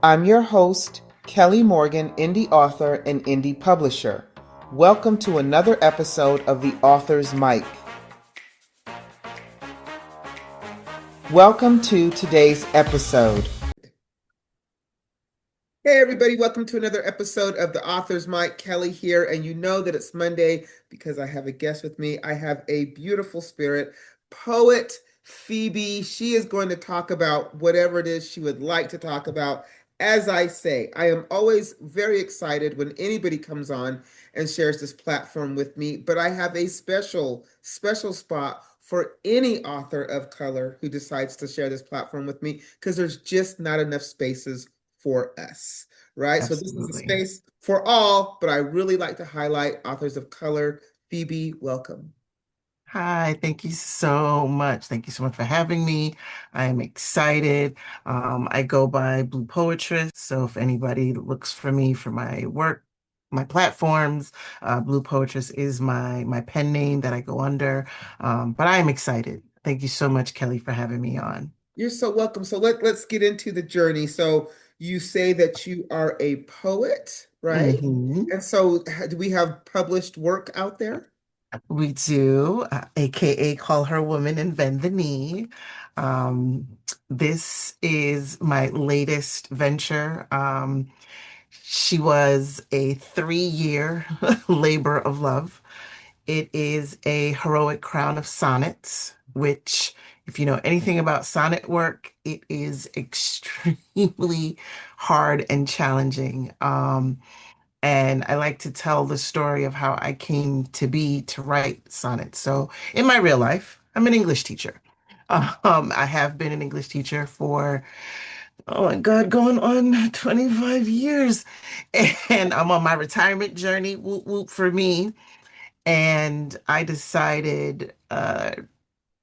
I'm your host, Kelly Morgan, indie author and indie publisher. Welcome to another episode of The Author's Mic. Welcome to today's episode. Hey, everybody, welcome to another episode of The Author's Mic. Kelly here, and you know that it's Monday because I have a guest with me. I have a beautiful spirit, poet Phoebe. She is going to talk about whatever it is she would like to talk about. As I say, I am always very excited when anybody comes on and shares this platform with me, but I have a special spot for any author of color who decides to share this platform with me because there's just not enough spaces for us, right? So this is a Absolutely. space for all, but I really like to highlight authors of color. Phoebe, welcome. Hi, thank you so much. Thank you so much for having me. I am excited. I go by Blue Poetress, so if anybody looks for me for my work, my platforms, Blue Poetress is my pen name that I go under. But I am excited. Thank you so much, Kelly, for having me on. You're so welcome. So let's get into the journey. So you say that you are a poet, right? hmm And so do we have published work out there? We do, AKA call her woman and bend the knee. Um, this is my latest venture. She was a 3-year labor of love. It is a heroic crown of sonnets, which, if you know anything about sonnet work, it is extremely hard and challenging. And I like to tell the story of how I came to be to write sonnets. So, in my real life, I'm an English teacher. I have been an English teacher for, oh my God, going on 25 years. And I'm on my retirement journey, whoop whoop for me. And I decided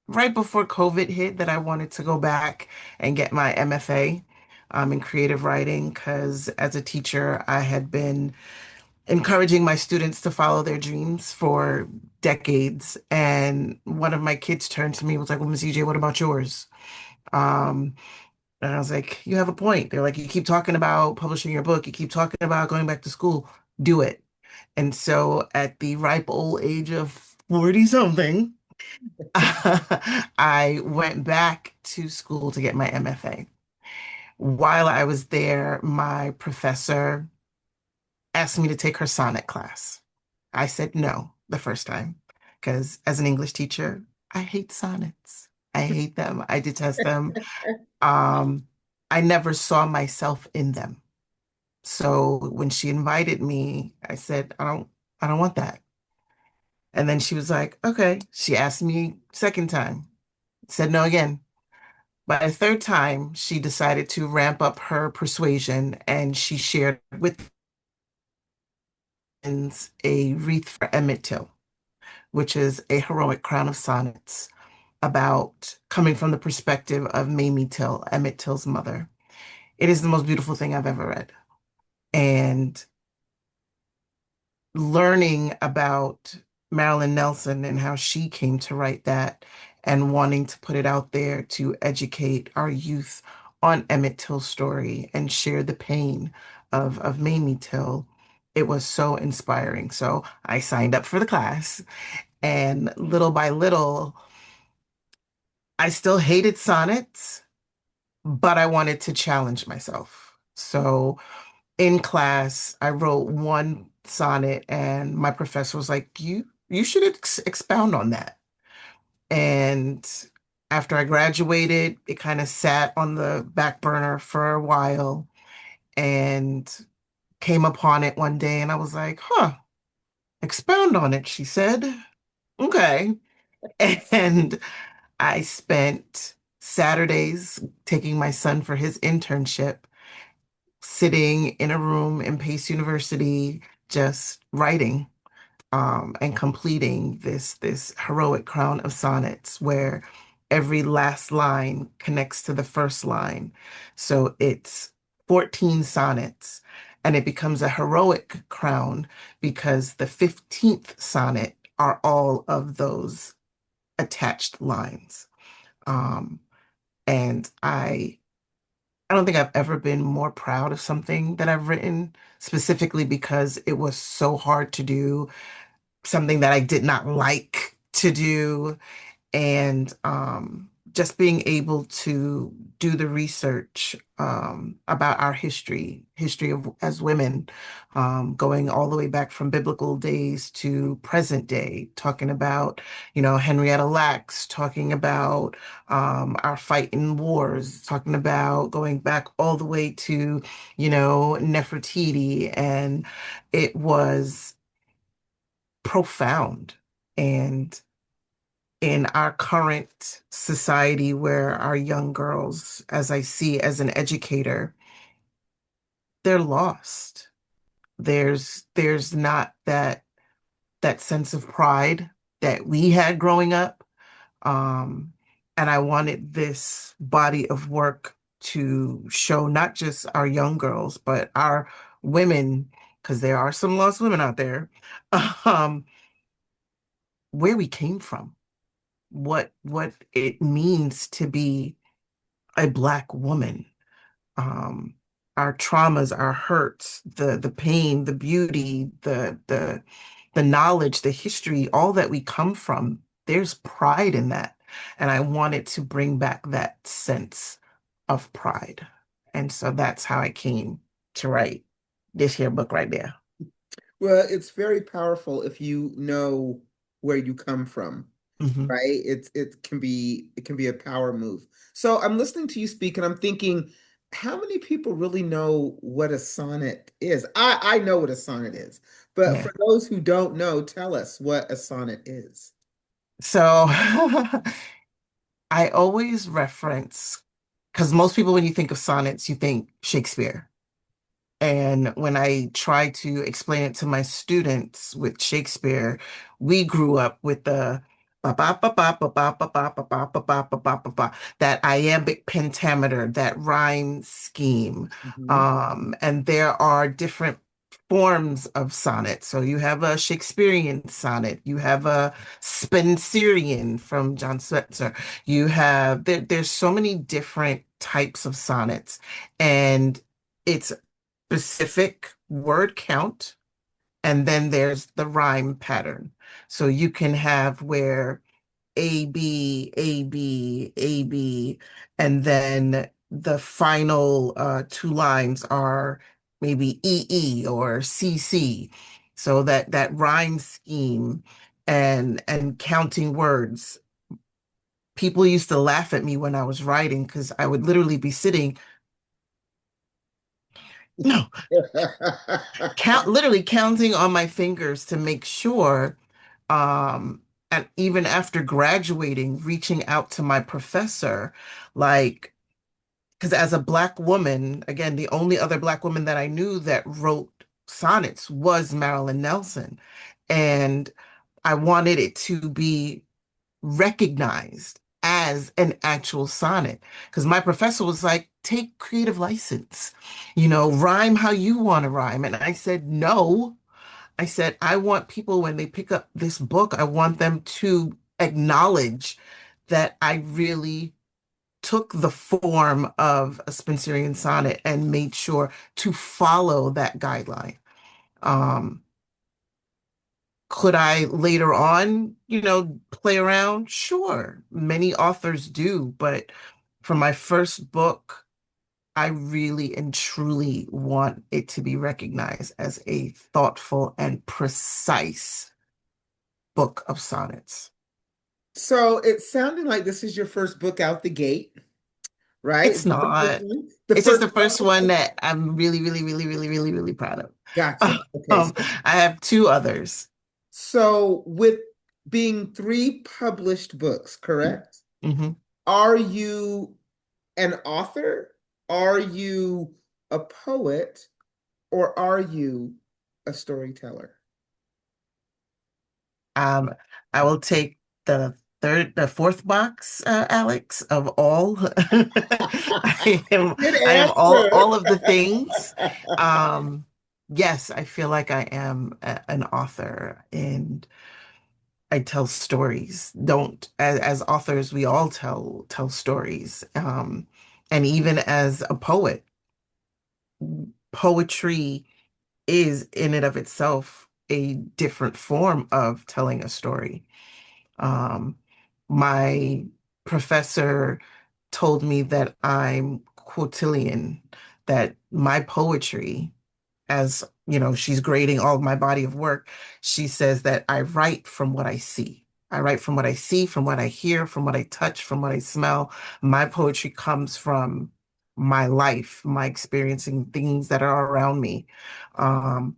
right before COVID hit that I wanted to go back and get my MFA in creative writing because as a teacher, I had been encouraging my students to follow their dreams for decades. And one of my kids turned to me and was like, well, Miss EJ, what about yours? Um, and I was like, you have a point. They're like, you keep talking about publishing your book, you keep talking about going back to school, do it. And so at the ripe old age of 40 something, I went back to school to get my MFA. While I was there, my professor asked me to take her sonnet class. I said no the first time because as an English teacher, I hate sonnets. I hate them. I detest them. Um, I never saw myself in them. So when she invited me, I said, I don't want that. And then she was like, okay. She asked me second time, said no again. By the third time, she decided to ramp up her persuasion and she shared with us a wreath for Emmett Till, which is a heroic crown of sonnets about coming from the perspective of Mamie Till, Emmett Till's mother. It is the most beautiful thing I've ever read. And learning about Marilyn Nelson and how she came to write that and wanting to put it out there to educate our youth on Emmett Till's story and share the pain of Mamie Till, it was so inspiring. So I signed up for the class, and little by little, I still hated sonnets, but I wanted to challenge myself. So in class, I wrote one sonnet, and my professor was like, you should expound on that." And after I graduated, it kind of sat on the back burner for a while and came upon it one day, and I was like, "Huh, expound on it," she said. Okay. And I spent Saturdays taking my son for his internship, sitting in a room in Pace University, just writing and completing this heroic crown of sonnets where every last line connects to the first line. So it's 14 sonnets, and it becomes a heroic crown because the 15th sonnet are all of those attached lines. Um, and I I don't think I've ever been more proud of something that I've written, specifically because it was so hard to do, something that I did not like to do, and just being able to do the research about our history of as women, going all the way back from biblical days to present day, talking about, Henrietta Lacks, talking about our fight in wars, talking about going back all the way to, Nefertiti, and it was profound. And in our current society where our young girls, as I see as an educator, they're lost. There's not that sense of pride that we had growing up. Um, and I wanted this body of work to show not just our young girls, but our women, because there are some lost women out there, um, where we came from, what it means to be a Black woman, um, our traumas, our hurts, the pain, the beauty, the knowledge, the history, all that we come from. There's pride in that, and I wanted to bring back that sense of pride, and so that's how I came to write this here book right there. Well, it's very powerful if you know where you come from, Hmm. right? It can be a power move. So I'm listening to you speak and I'm thinking, how many people really know what a sonnet is? I know what a sonnet is, but Yeah. for those who don't know, tell us what a sonnet is. So I always reference, because most people, when you think of sonnets, you think Shakespeare. And when I try to explain it to my students with Shakespeare, we grew up with the ba ba ba ba ba ba ba ba ba ba ba ba ba ba ba ba, that iambic pentameter, that rhyme scheme. Mhm. And there are different forms of sonnet. So you have a Shakespearean sonnet, you have a Spenserian from John Swetzer. There's so many different types of sonnets. And it's specific word count, and then there's the rhyme pattern. So you can have where A, B, A, B, A, B, and then the final two lines are maybe E, E or C, C. So that rhyme scheme and counting words. People used to laugh at me when I was writing because I would literally be sitting, no, literally counting on my fingers to make sure, um and even after graduating, reaching out to my professor, like, because as a Black woman, again, the only other Black woman that I knew that wrote sonnets was Marilyn Nelson, and I wanted it to be recognized as an actual sonnet, because my professor was like, take creative license, rhyme how you want to rhyme. And I said, no. I said, I want people, when they pick up this book, I want them to acknowledge that I really took the form of a Spenserian sonnet and made sure to follow that guideline. Um, could I later on, play around? Sure. Many authors do, but for my first book, I really and truly want it to be recognized as a thoughtful and precise book of sonnets. So it's sounding like this is your first book out the gate, right? Is It's this the first not. one? The It's just first the first one that I'm really, really, really, really, really, really proud of. Gotcha. Okay. I have two others. So with being three published books, correct? Mhm. Are you an author? Are you a poet? Or are you a storyteller? Um, I will take the fourth box, Alex, of all. Good I am all answer. of the things. Um, yes, I feel like I am an author, and I tell stories. Don't As authors, we all tell stories. And even as a poet, poetry is in and of itself a different form of telling a story. Um, my professor told me that I'm quotillion, that my poetry, as she's grading all of my body of work, she says that I write from what I see. I write from what I see, from what I hear, from what I touch, from what I smell. My poetry comes from my life, my experiencing things that are around me. Um,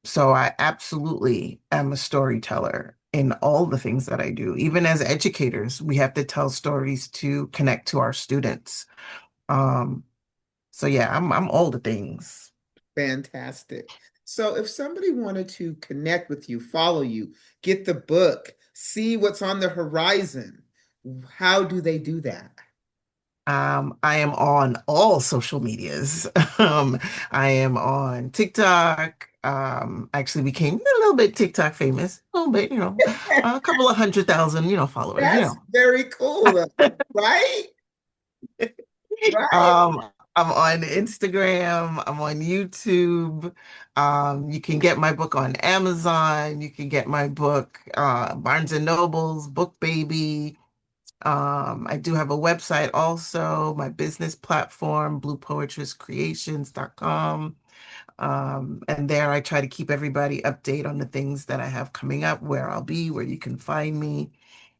so I absolutely am a storyteller in all the things that I do. Even as educators, we have to tell stories to connect to our students. Um, so yeah, I'm all the things. Fantastic. So if somebody wanted to connect with you, follow you, get the book, see what's on the horizon, how do they do that? I am on all social medias. Um, I am on TikTok. Actually became a little bit TikTok famous, a little bit, a couple of 100,000, followers, That's very cool, though, right? Right. I'm on Instagram, I'm on YouTube. You can get my book on Amazon. You can get my book, Barnes and Nobles, Book Baby. I do have a website also, my business platform, bluepoetresscreations.com. And there I try to keep everybody update on the things that I have coming up, where I'll be, where you can find me.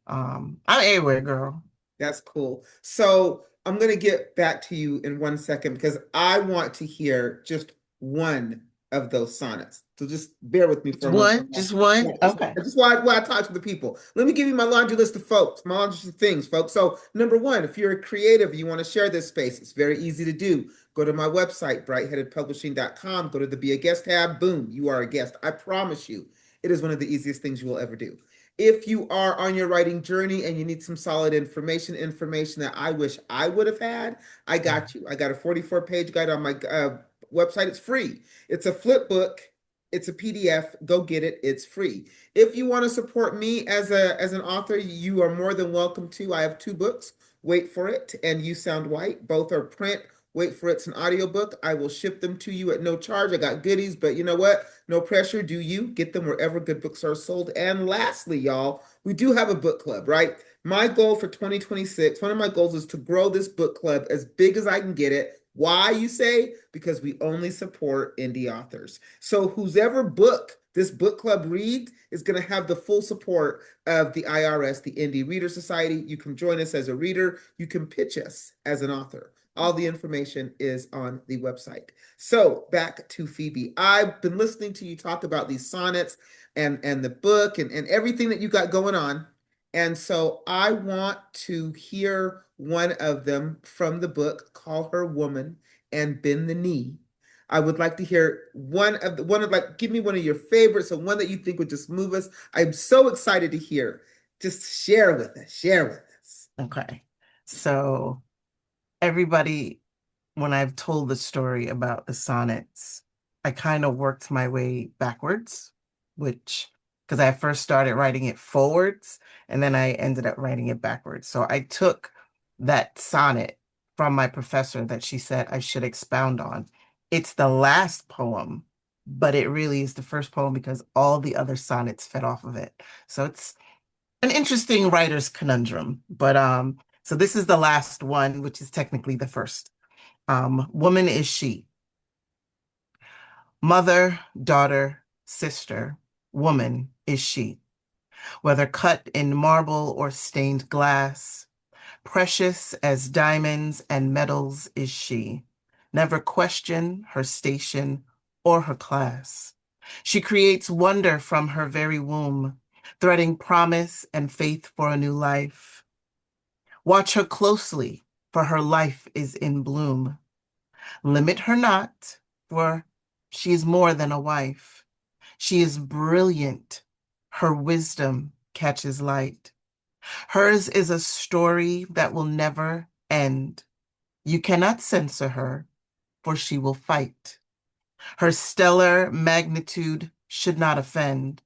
I'm everywhere, girl. That's cool. So I'm going to get back to you in 1 second because I want to hear just one of those sonnets. So just bear with me for Just a moment. one, just one. Yeah, Okay. just why I talk to the people. Let me give you my laundry list of folks, my laundry list of things, folks. So number one, if you're a creative, you want to share this space, it's very easy to do. Go to my website, brightheadedpublishing.com, go to the Be a Guest tab, boom, you are a guest. I promise you, it is one of the easiest things you will ever do. If you are on your writing journey and you need some solid information that I wish I would have had, I got you. I got a 44-page guide on my website. It's free. It's a flip book. It's a PDF. Go get it. It's free. If you want to support me as an author, you are more than welcome to. I have two books. Wait for it and You Sound White. Both are print. Wait for it's an audiobook. I will ship them to you at no charge. I got goodies, but you know what? No pressure. Do you get them wherever good books are sold? And lastly, y'all, we do have a book club, right? My goal for 2026, one of my goals is to grow this book club as big as I can get it. Why, you say? Because we only support indie authors. So whose ever book this book club reads is going to have the full support of the IRS, the Indie Reader Society. You can join us as a reader. You can pitch us as an author. All the information is on the website. So back to Phoebe. I've been listening to you talk about these sonnets and the book and everything that you got going on. And so I want to hear one of them from the book, Call Her Woman and Bend the Knee. I would like to hear like give me one of your favorites or one that you think would just move us. I'm so excited to hear. Just share with us. Share with us. Okay. So everybody, when I've told the story about the sonnets, I kind of worked my way backwards, which, because I first started writing it forwards and then I ended up writing it backwards. So I took that sonnet from my professor that she said I should expound on. It's the last poem, but it really is the first poem because all the other sonnets fed off of it. So it's an interesting writer's conundrum. But so this is the last one, which is technically the first. Woman is she. Mother, daughter, sister, woman is she. Whether cut in marble or stained glass, precious as diamonds and metals is she. Never question her station or her class. She creates wonder from her very womb, threading promise and faith for a new life. Watch her closely, for her life is in bloom. Limit her not, for she is more than a wife. She is brilliant. Her wisdom catches light. Hers is a story that will never end. You cannot censor her, for she will fight. Her stellar magnitude should not offend.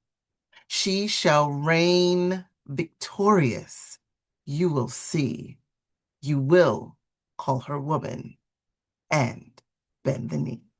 She shall reign victorious. You will see. You will call her woman, and bend the knee.